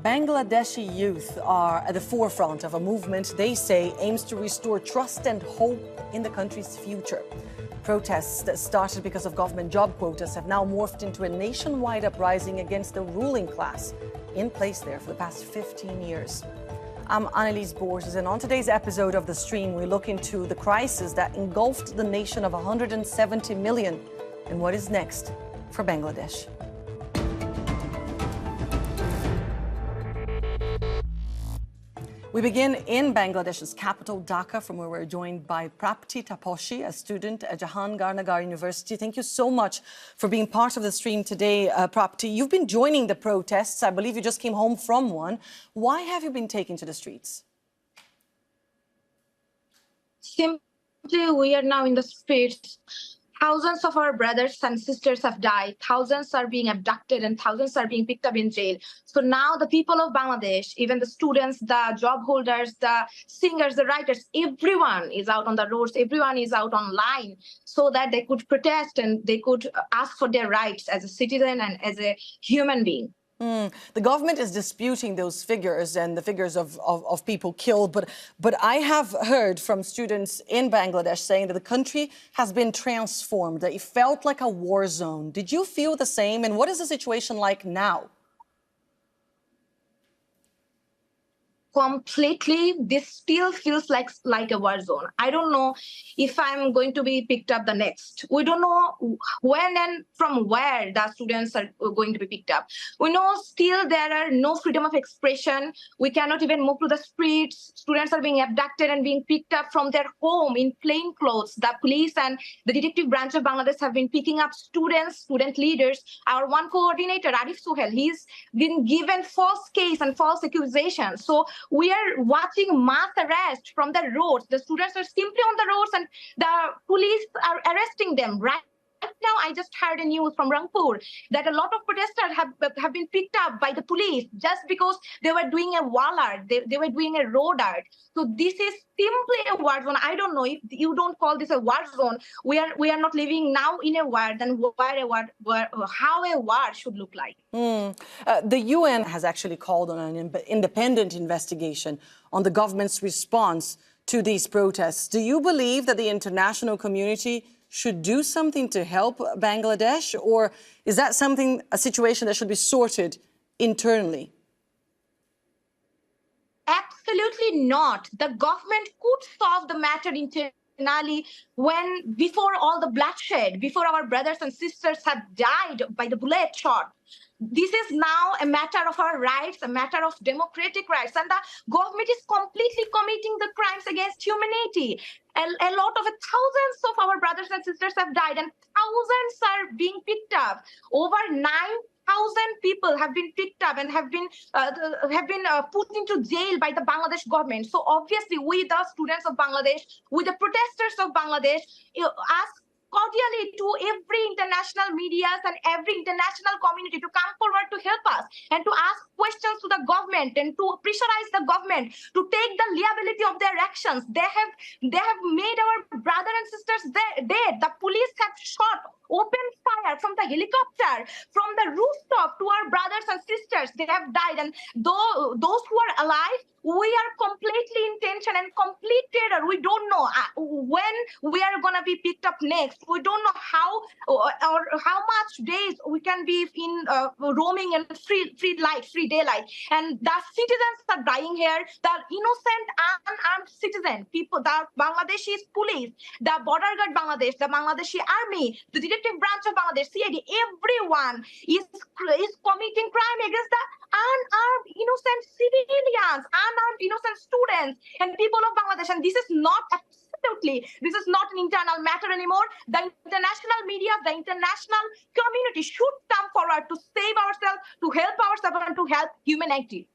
Bangladeshi youth are at the forefront of a movement they say aims to restore trust and hope in the country's future. Protests that started because of government job quotas have now morphed into a nationwide uprising against the ruling class in place there for the past 15 years. I'm Annalise Borges, and on today's episode of The Stream, we look into the crisis that engulfed the nation of 170 million and what is next for Bangladesh. We begin in Bangladesh's capital, Dhaka, from where we're joined by Prapti Taposhi, a student at Jahangarnagar University. Thank you so much for being part of the stream today, Prapti. You've been joining the protests. I believe you just came home from one. Why have you been taken to the streets? Simply, we are now in the streets. Thousands of our brothers and sisters have died. Thousands are being abducted and thousands are being picked up in jail. So now the people of Bangladesh, even the students, the job holders, the singers, the writers, everyone is out on the roads. Everyone is out online so that they could protest and they could ask for their rights as a citizen and as a human being. The government is disputing those figures and the figures of people killed, but I have heard from students in Bangladesh saying that the country has been transformed, that it felt like a war zone. Did you feel the same? And what is the situation like now? Completely, this still feels like a war zone. I don't know if I'm going to be picked up the next. We don't know when and from where the students are going to be picked up. We know still there are no freedom of expression. We cannot even move to the streets. Students are being abducted and being picked up from their home in plain clothes. The police and the detective branch of Bangladesh have been picking up students, student leaders. Our one coordinator, Arif Suhel, he's been given false case and false accusations. So we are watching mass arrest from the roads. The students are simply on the roads and the police are arresting them. Right now, I just heard a news from Rangpur that a lot of protesters have been picked up by the police just because they were doing a wall art, they were doing a road art. So this is simply a war zone. I don't know if you don't call this a war zone. We are not living now in a war, then how a war should look like. The UN has actually called on an independent investigation on the government's response to these protests. Do you believe that the international community should do something to help Bangladesh, or is that a situation that should be sorted internally? Absolutely not. The government could solve the matter internally before all the bloodshed, before our brothers and sisters have died by the bullet shot. This is now a matter of our rights, a matter of democratic rights, and the government is completely committing the crimes against humanity. A lot of thousands of our brothers and sisters have died, and thousands are being picked up. Over 9,000 people have been picked up and have been put into jail by the Bangladesh government. So obviously, we, the students of Bangladesh, we, the protesters of Bangladesh, ask cordially to every international media and every international community to come forward to help us and to ask questions to the government and to pressurize the government to take the liability of their actions. They have made our brothers and sisters dead. The police have shot open fire from the helicopter, from the rooftop to our brothers and sisters. They have died, and those who are alive, we are completely in tension and complete terror. We don't know when we are going to be picked up next. We don't know how or how much days we can be in roaming in free daylight. And the citizens are dying here. The innocent unarmed citizen, people, the Bangladeshi police, the border guard Bangladesh, the Bangladeshi army, the detective branch of Bangladesh, CID, everyone is committing crime against the unarmed innocent civilians, unarmed innocent students and people of Bangladesh. And this is not an internal matter anymore. The international media, the international community should come forward to save ourselves, to help ourselves, and to help humanity.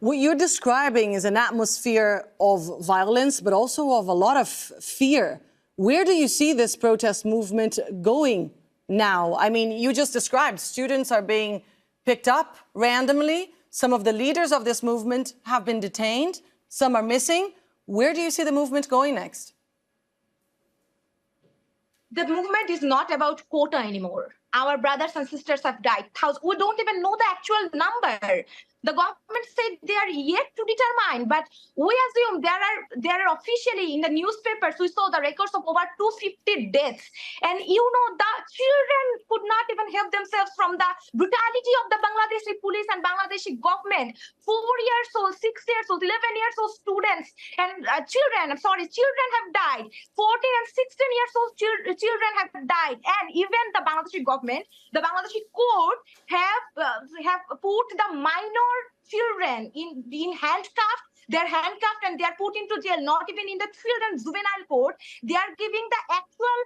What you're describing is an atmosphere of violence, but also of a lot of fear. Where do you see this protest movement going now? I mean, you just described students are being picked up randomly. Some of the leaders of this movement have been detained. Some are missing. Where do you see the movement going next? The movement is not about quota anymore. our brothers and sisters have died. We don't even know the actual number. The government said they are yet to determine, but we assume there are officially in the newspapers, we saw the records of over 250 deaths. And you know, the children could not even help themselves from the brutality of the Bangladeshi police and Bangladeshi government. 4 years old, 6 years old, 11 years old students and children have died. 14 and 16 years old children have died. And even the Bangladeshi government, the Bangladeshi court have put the minor children in handcuffed. They're handcuffed and they're put into jail, not even in the children's juvenile court. They are giving the actual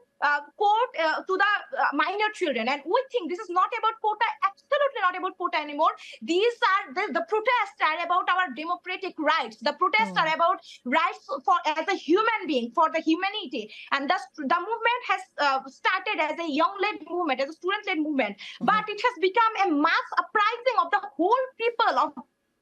court to the minor children. And we think this is not about quota, absolutely not about quota anymore. These are the protests are about our democratic rights. The protests are about rights for as a human being, for the humanity. And the movement has started as a young-led movement, as a student-led movement. But it has become a mass uprising of the whole people of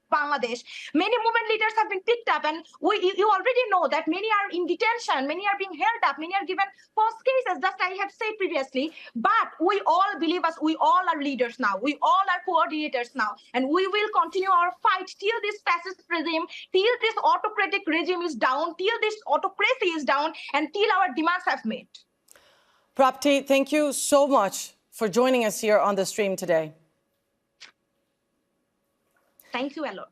Bangladesh. Many movement leaders have been picked up, and you already know that many are in detention, many are being held up, many are given false cases, just I have said previously. But we all believe us, we all are leaders now, we all are coordinators now, and we will continue our fight till this fascist regime, till this autocratic regime is down, till this autocracy is down, and till our demands have met. Prapti, thank you so much for joining us here on the stream today. Thank you a lot.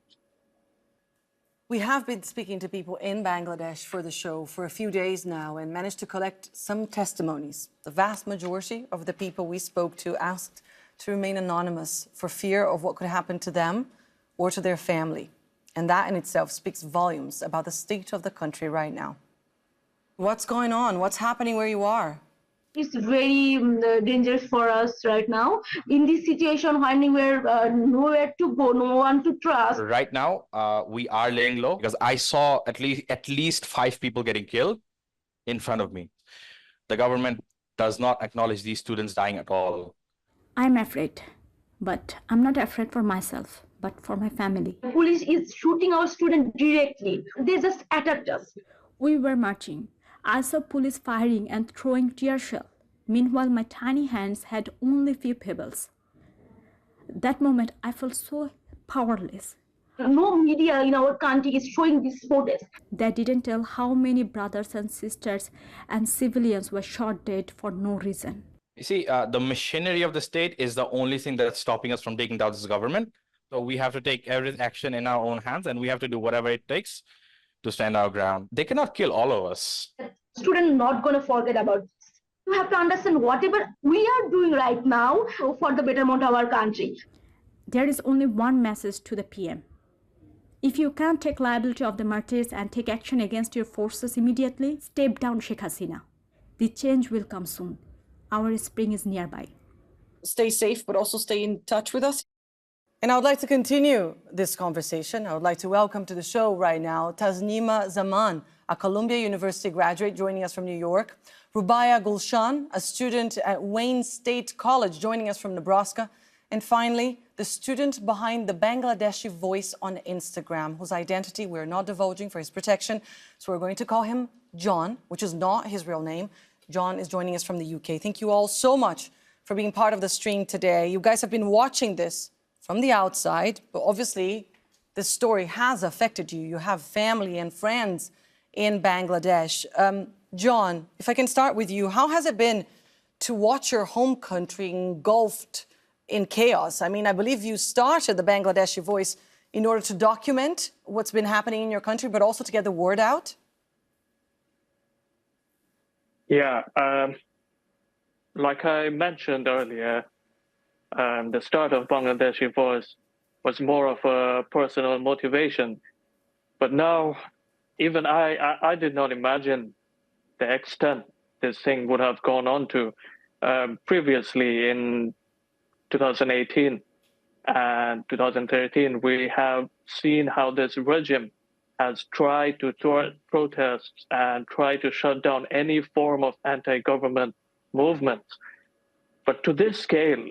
We have been speaking to people in Bangladesh for the show for a few days now and managed to collect some testimonies. The vast majority of the people we spoke to asked to remain anonymous for fear of what could happen to them or to their family. And that in itself speaks volumes about the state of the country right now. What's going on? What's happening where you are? It's very dangerous for us right now. In this situation, when we're nowhere to go, no one to trust. Right now, we are laying low because I saw at least 5 people getting killed in front of me. The government does not acknowledge these students dying at all. I'm afraid, but I'm not afraid for myself, but for my family. The police is shooting our students directly. They just attacked us. We were marching. I saw police firing and throwing tear shell. Meanwhile, my tiny hands had only few pebbles. That moment, I felt so powerless. No media in our country is showing this protest. They didn't tell how many brothers and sisters and civilians were shot dead for no reason. You see, the machinery of the state is the only thing that's stopping us from taking down this government. So we have to take every action in our own hands, and we have to do whatever it takes to stand our ground. They cannot kill all of us. Students not going to forget about this. You have to understand whatever we are doing right now for the betterment of our country. There is only one message to the PM. If you can't take liability of the martyrs and take action against your forces immediately, step down Sheikh Hasina. The change will come soon. Our spring is nearby. Stay safe, but also stay in touch with us. And I would like to continue this conversation. I would like to welcome to the show right now Tasnima Zaman, a Columbia University graduate joining us from New York. Rubaya Gulshan, a student at Wayne State College joining us from Nebraska. And finally, the student behind the Bangladeshi Voice on Instagram, whose identity we're not divulging for his protection. So we're going to call him John, which is not his real name. John is joining us from the UK. Thank you all so much for being part of the stream today. You guys have been watching this from the outside, but obviously this story has affected you. You have family and friends in Bangladesh. John, if I can start with you, how has it been to watch your home country engulfed in chaos? I mean, I believe you started the Bangladeshi Voice in order to document what's been happening in your country, but also to get the word out. Yeah, like I mentioned earlier, the start of Bangladeshi Voice was more of a personal motivation. But now, even I did not imagine the extent this thing would have gone on to. Previously, in 2018 and 2013, we have seen how this regime has tried to thwart protests and try to shut down any form of anti-government movements. But to this scale,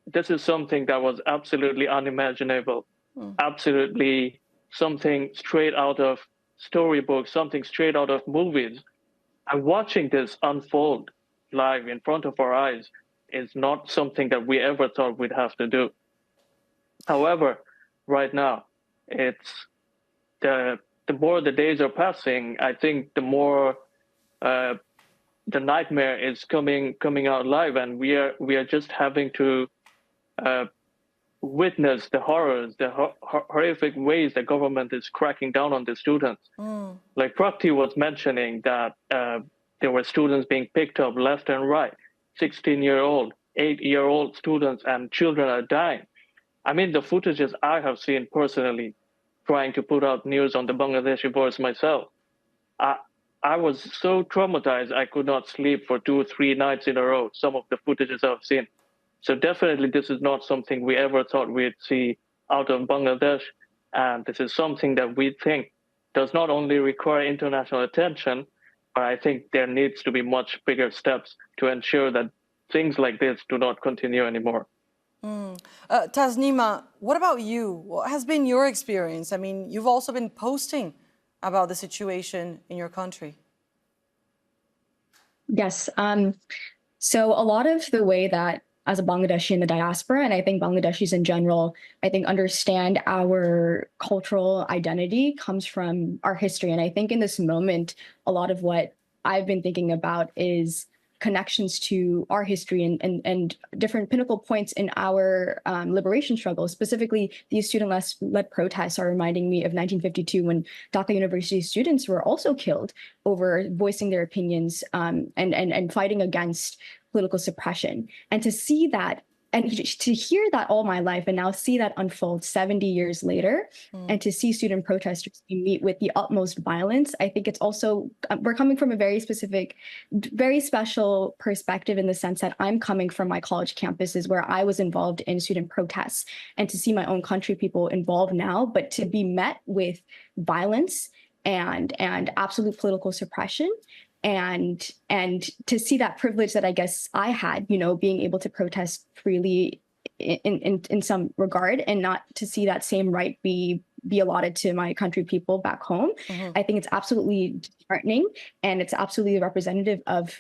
this is something that was absolutely unimaginable, absolutely something straight out of storybooks, something straight out of movies. And watching this unfold live in front of our eyes, is not something that we ever thought we'd have to do. However, right now, it's the more the days are passing, I think the more the nightmare is coming out live, and we are just having to witness the horrors, the horrific ways the government is cracking down on the students. Like Prapti was mentioning that there were students being picked up left and right, 16-year-old, 8-year-old students, and children are dying. I mean, the footages I have seen personally, trying to put out news on the Bangladeshi Voice myself, I was so traumatized I could not sleep for 2-3 nights in a row, some of the footages I've seen. So definitely this is not something we ever thought we'd see out of Bangladesh. And this is something that we think does not only require international attention, but I think there needs to be much bigger steps to ensure that things like this do not continue anymore. Tasnima, what about you? What has been your experience? I mean, you've also been posting about the situation in your country. Yes. So a lot of the way that as a Bangladeshi in the diaspora, and I think Bangladeshis in general, I think understand our cultural identity comes from our history. And I think in this moment, a lot of what I've been thinking about is connections to our history and different pinnacle points in our liberation struggle. Specifically, these student-led protests are reminding me of 1952 when Dhaka University students were also killed over voicing their opinions and fighting against political suppression. And to see that and to hear that all my life and now see that unfold 70 years later and to see student protesters meet with the utmost violence, I think it's also, we're coming from a very specific, very special perspective in the sense that I'm coming from my college campuses where I was involved in student protests, and to see my own country people involved now, but to be met with violence and absolute political suppression. And to see that privilege that I guess I had, you know, being able to protest freely in some regard, and not to see that same right be allotted to my country people back home. I think it's absolutely disheartening, and it's absolutely representative of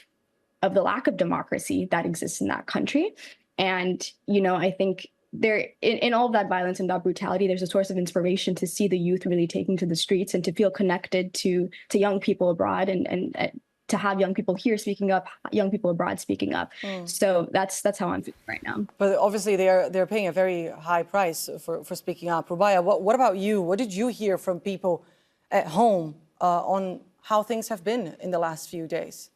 the lack of democracy that exists in that country. And, you know, I think there in all of that violence and that brutality, there's a source of inspiration to see the youth really taking to the streets and to feel connected to young people abroad and to have young people here speaking up, young people abroad speaking up. So that's how I'm feeling right now. But obviously they're paying a very high price for speaking up. Rubaya, what about you? What did you hear from people at home on how things have been in the last few days?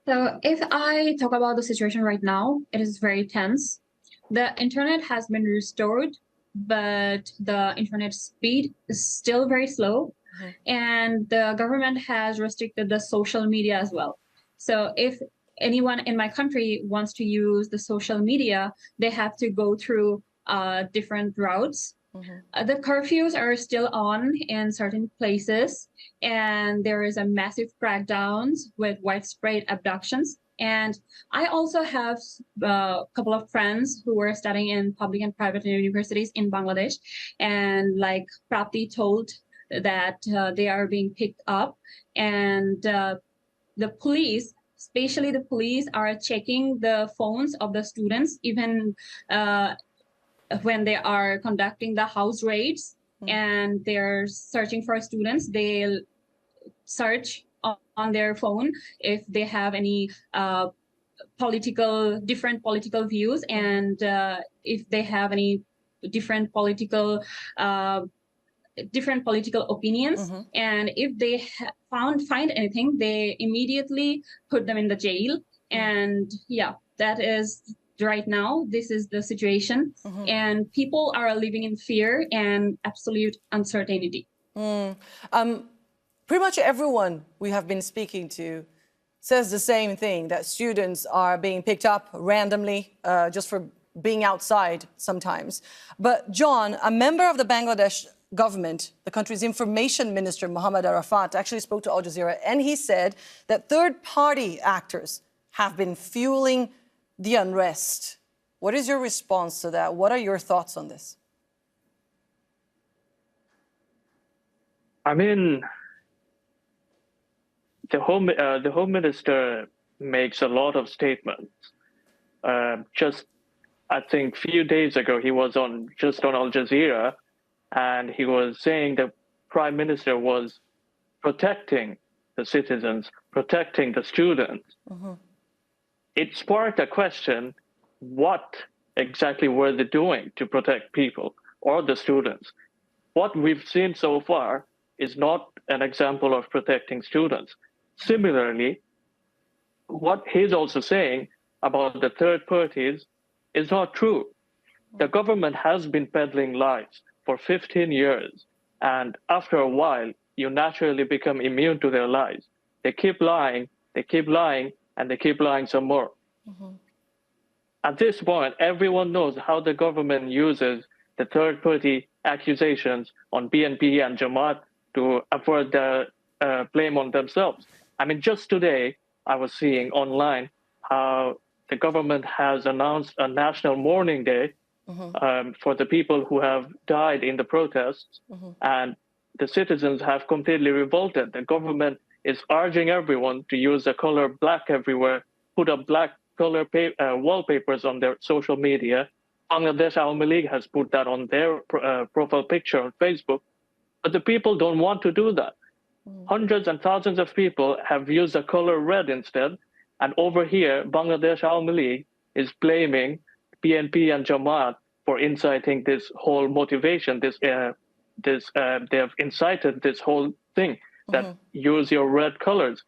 So if I talk about the situation right now, it is very tense. The internet has been restored, but the internet speed is still very slow. And the government has restricted the social media as well. So if anyone in my country wants to use the social media, they have to go through different routes. The curfews are still on in certain places, and there is a massive crackdowns with widespread abductions. And I also have a couple of friends who were studying in public and private universities in Bangladesh, and like Prapti told, that they are being picked up, and the police, especially the police, are checking the phones of the students even when they are conducting the house raids and they're searching for students. They'll search on their phone if they have any different political views, and if they have any different political opinions, and if they find anything, they immediately put them in the jail. And yeah, that is right now, this is the situation, and people are living in fear and absolute uncertainty. Pretty much everyone we have been speaking to says the same thing, that students are being picked up randomly just for being outside sometimes. But John, a member of the Bangladesh government, the country's information minister, Mohammed Arafat, actually spoke to Al Jazeera, and he said that third-party actors have been fueling the unrest. What is your response to that? What are your thoughts on this? I mean, the home minister makes a lot of statements. Just, I think, few days ago, he was on Al Jazeera, and he was saying the prime minister was protecting the citizens, protecting the students. It sparked a question: what exactly were they doing to protect people or the students? What we've seen so far is not an example of protecting students. Similarly, what he's also saying about the third parties is not true. The government has been peddling lies for 15 years, and after a while, you naturally become immune to their lies. They keep lying, and they keep lying some more. At this point, everyone knows how the government uses the third-party accusations on BNP and Jamaat to avert the blame on themselves. I mean, just today, I was seeing online how the government has announced a national mourning day for the people who have died in the protests, and the citizens have completely revolted. The government is urging everyone to use the color black everywhere, put up black color wallpapers on their social media. Bangladesh Awami League has put that on their profile picture on Facebook, but the people don't want to do that. Hundreds and thousands of people have used the color red instead, and over here, Bangladesh Awami League is blaming BNP and Jamaat for inciting this whole motivation. They have incited this whole thing that use your red colors.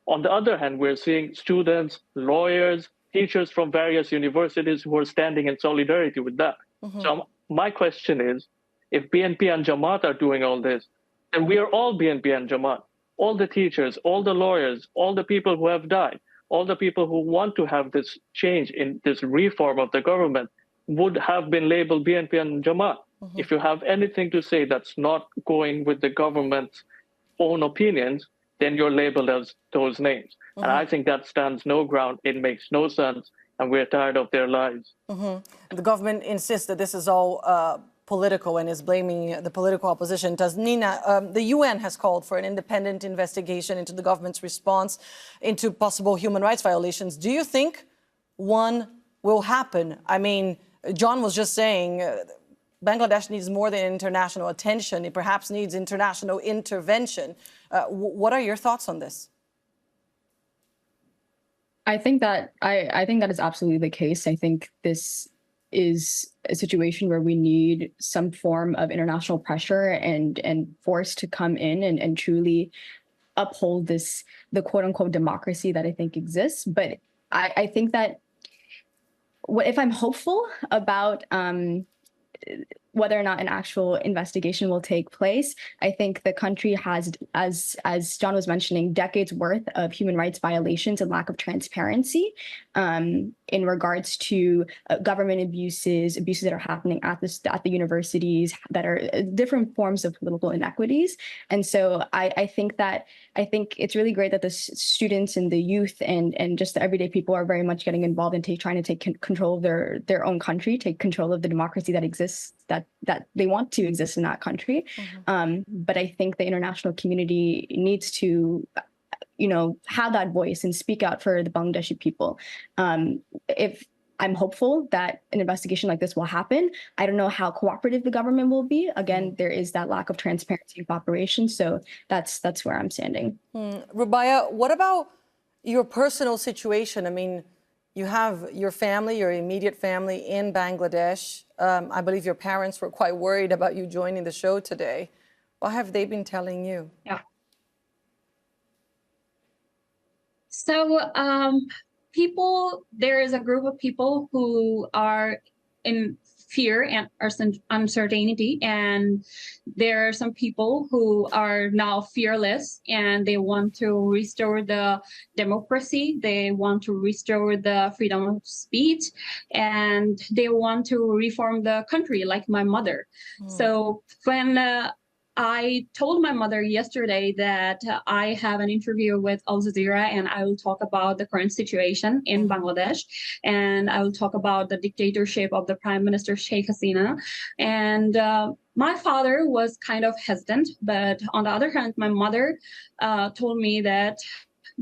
On the other hand, we're seeing students, lawyers, teachers from various universities who are standing in solidarity with that. So my question is, if BNP and Jamaat are doing all this, then we are all BNP and Jamaat. All the teachers, all the lawyers, all the people who have died, all the people who want to have this change in this reform of the government would have been labeled BNP and Jamaat. If you have anything to say that's not going with the government's own opinions, then you're labeled as those names. And I think that stands no ground. It makes no sense. And we're tired of their lies. The government insists that this is all political and is blaming the political opposition. Nina, the UN has called for an independent investigation into the government's response into possible human rights violations. Do you think one will happen? I mean, John was just saying Bangladesh needs more than international attention. It perhaps needs international intervention. What are your thoughts on this? I think that is absolutely the case. I think this is a situation where we need some form of international pressure and force to come in and truly uphold the quote unquote democracy that I think exists. But I think that if I'm hopeful about whether or not an actual investigation will take place, I think the country has, as John was mentioning, decades worth of human rights violations and lack of transparency in regards to government abuses that are happening at the universities, that are different forms of political inequities. And so I think it's really great that the students and the youth and just the everyday people are very much getting involved in trying to take control of their own country, take control of the democracy that exists, that they want to exist in that country. But I think the international community needs to, have that voice and speak out for the Bangladeshi people. If I'm hopeful that an investigation like this will happen, I don't know how cooperative the government will be. Again, there is that lack of transparency and cooperation. So that's where I'm standing. Rubaya, what about your personal situation? I mean, you have your family, your immediate family in Bangladesh. I believe your parents were quite worried about you joining the show today. What have they been telling you? Yeah. So there is a group of people who are in fear and uncertainty, and there are some people who are now fearless and they want to restore the democracy, they want to restore the freedom of speech, and they want to reform the country, like my mother. So when I told my mother yesterday that I have an interview with Al Jazeera and I will talk about the current situation in Bangladesh, and I will talk about the dictatorship of the Prime Minister Sheikh Hasina. And my father was kind of hesitant, but on the other hand, my mother told me that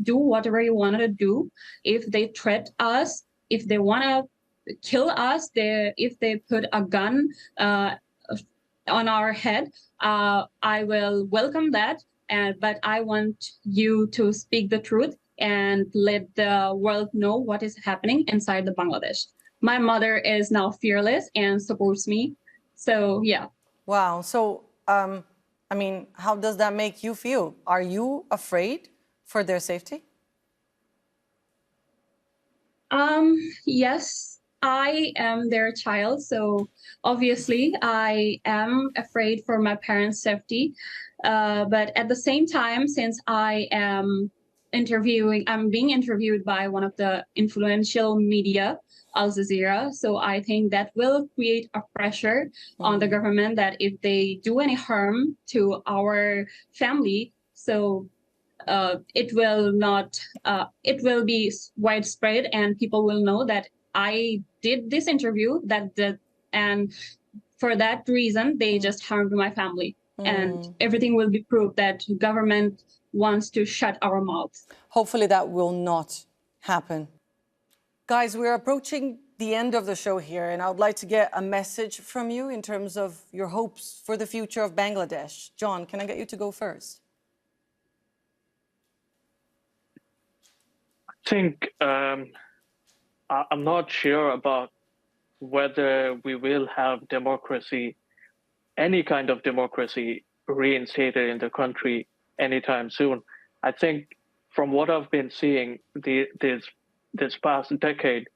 do whatever you want to do. If they threat us, if they want to kill us, if they put a gun on our head, I will welcome that. But I want you to speak the truth and let the world know what is happening inside the Bangladesh. My mother is now fearless and supports me. So, yeah. Wow. So, I mean, how does that make you feel? Are you afraid for their safety? Yes, I am their child. So obviously I am afraid for my parents' safety. But at the same time, since I'm being interviewed by one of the influential media, Al Jazeera. So I think that will create a pressure on the government that if they do any harm to our family, so it will be widespread and people will know that I did this interview, and for that reason, they just harmed my family. And everything will be proved that government wants to shut our mouths. Hopefully that will not happen. Guys, we're approaching the end of the show here, and I would like to get a message from you in terms of your hopes for the future of Bangladesh. John, can I get you to go first? I think I'm not sure about whether we will have democracy, any kind of democracy, reinstated in the country anytime soon. I think from what I've been seeing this past decade,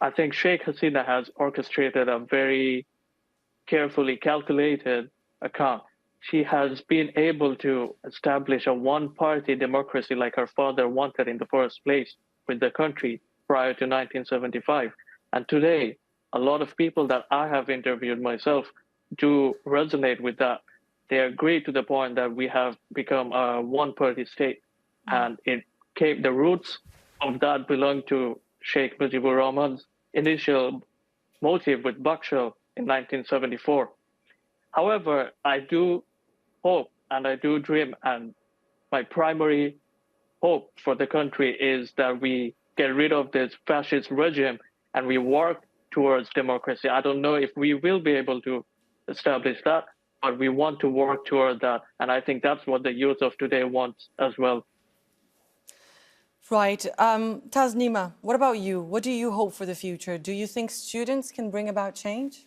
I think Sheikh Hasina has orchestrated a very carefully calculated account. She has been able to establish a one-party democracy like her father wanted in the first place with the country prior to 1975. And today, a lot of people that I have interviewed myself do resonate with that. They agree to the point that we have become a one-party state. And the roots of that belong to Sheikh Mujibur Rahman's initial motive with Bakshal in 1974. However, I do hope and I do dream, and my primary hope for the country is that we get rid of this fascist regime and we work towards democracy. I don't know if we will be able to establish that, but we want to work toward that. And I think that's what the youth of today wants as well. Right. Tasneema, what about you? What do you hope for the future? Do you think students can bring about change?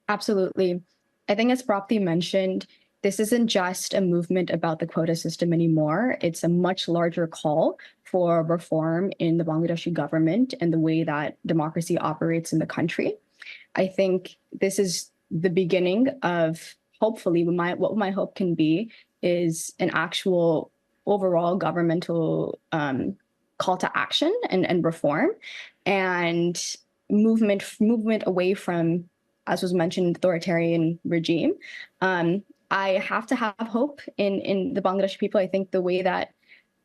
Absolutely. I think as Prapti mentioned, this isn't just a movement about the quota system anymore. It's a much larger call for reform in the Bangladeshi government and the way that democracy operates in the country. I think this is the beginning of, hopefully, what my hope can be is an actual overall governmental call to action and reform and movement away from, as was mentioned, authoritarian regime. I have to have hope in the Bangladeshi people. I think the way that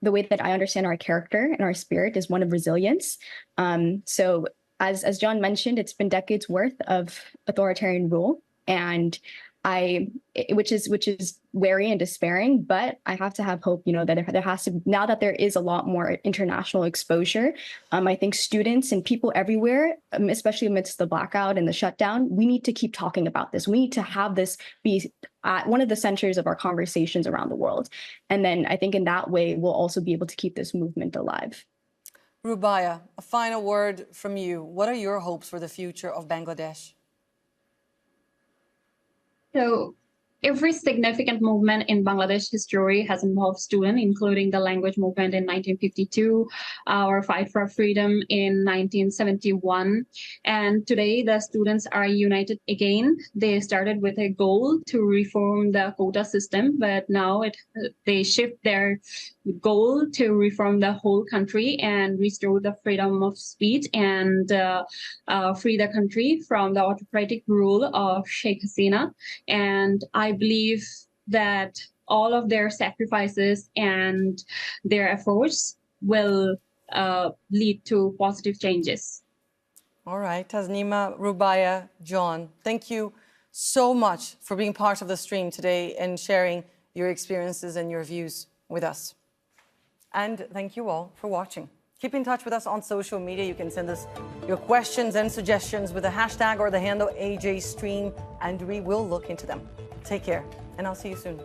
I understand our character and our spirit is one of resilience. So as John mentioned, it's been decades worth of authoritarian rule, and which is wary and despairing, but I have to have hope, that there has to, now that there is a lot more international exposure, I think students and people everywhere, especially amidst the blackout and the shutdown, we need to keep talking about this. We need to have this be one of the centers of our conversations around the world. And then I think in that way, we'll also be able to keep this movement alive. Rubaya, a final word from you. What are your hopes for the future of Bangladesh? So every significant movement in Bangladesh history has involved students, including the language movement in 1952, our fight for freedom in 1971. And today the students are united again. They started with a goal to reform the quota system, but now they shift their goal to reform the whole country and restore the freedom of speech and free the country from the autocratic rule of Sheikh Hasina. And I believe that all of their sacrifices and their efforts will lead to positive changes. All right, Tasneema, Rubaya, John, thank you so much for being part of the stream today and sharing your experiences and your views with us. And thank you all for watching. Keep in touch with us on social media. You can send us your questions and suggestions with the hashtag or the handle AJStream, and we will look into them. Take care, and I'll see you soon.